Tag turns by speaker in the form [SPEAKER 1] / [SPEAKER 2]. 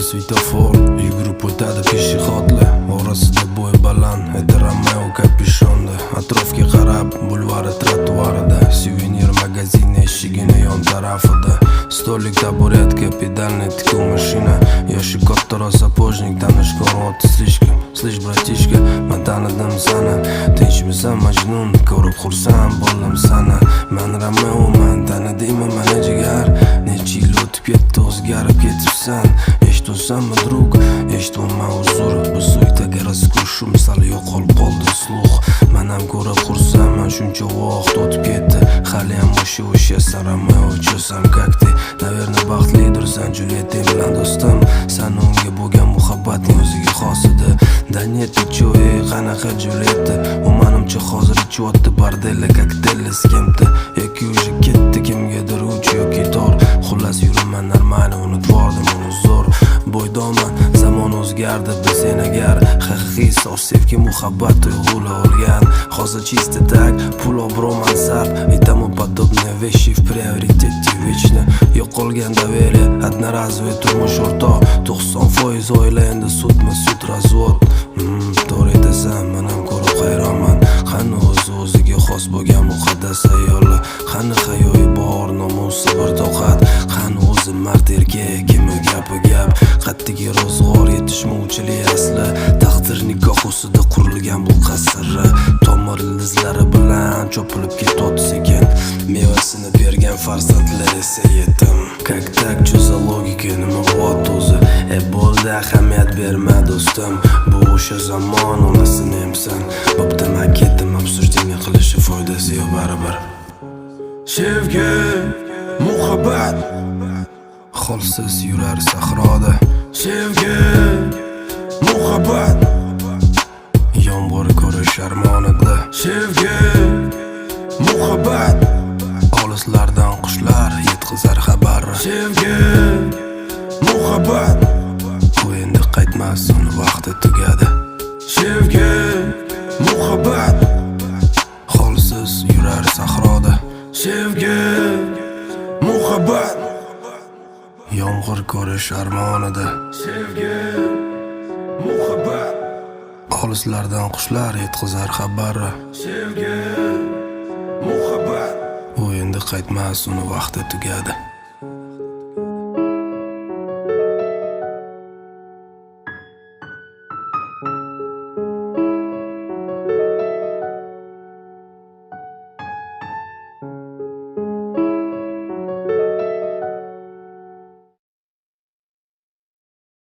[SPEAKER 1] svetofor yugurib o'tadi peshixotlar orasida bo'y baland edi Romeo kapishonda atrofga qarab bulvari trotuarida suvenir magazin eshigini yon tarafida stolik taburetka pedalni tikuv mashina yoshi kattaroq sapojnik tanishgan ot слышь bratishka man tanidim sana tinchmisan majnun ko'rib xursand bo'ldim sana man Romeo man tanidingmi mani jigar necha yil o'tib ketdi o'zgarib ketibsan eshitsanmi drug eshitmayman huzur biz uydaga rasko'shu misal yo'qolib qoldi sluh man ham ko'rib xursandman shuncha vaqt o'tib ketdi haliyam o'sha Romeo cho'sam как ты наверное baxtlidirsan Julieta bilan do'stim san unga bo'lgan muhabbatning o'ziga xos edi да нет ты чё qanaqa Julieta u menimcha hozir ichyapti bordella kokteyl с кем-то yoki уже ketdi kimgadir uch yoki tor xullas yuraman normально unutib yubordim uni zo'r bo'ydoman zamon o'zgardi biz enagar haqiqiy sof sevgi muhabbat tuyg'uli olgan hozir чисто так pul obro mansab и тому подобные вещи в приоритете вечно yo'qolgan доверие одноразовый turmush o'rtoq 90% oila endi sudma sud razvod to'g'ri aytasan men ham ko'rib hayronman qani o'ziga xos bo'lgan muqaddas ayollar qani hayoyi bor nomus sabr toqat qani o'zi mard erkak kimi gapi gap qattiga ro'zg'or yetishmovchilik asli taqdir nikoh ustida qurilgan bu qasr tomir ildizlari bilan chopilib ketyapti sekin mevasini bergan farzandlar esa yetim как так что за logika nima bo'lyapti o'zi bo'ldi ahamiyat berma do'stim bu o'sha zamon onasini emsan bo'pti man ketdim обсуждение qilishi foydasi yo'q baribir sevgi muhabbat holsiz yurar sahroda sevgi muhabbat yomg'ir ko'rish armonida sevgi muhabbat olislardan qushlar yetkazar xabar sevgi muhabbat u endi qaytmas uni vaqti tugadi sevgi muhabbat holsiz yurar sahroda sevgi muhabbat yomg'ir ko'rish armonida sevgi muhabbat olislardan qushlar yetkazar xabar sevgi muhabbat u endi qaytmas uni vaqti tugadi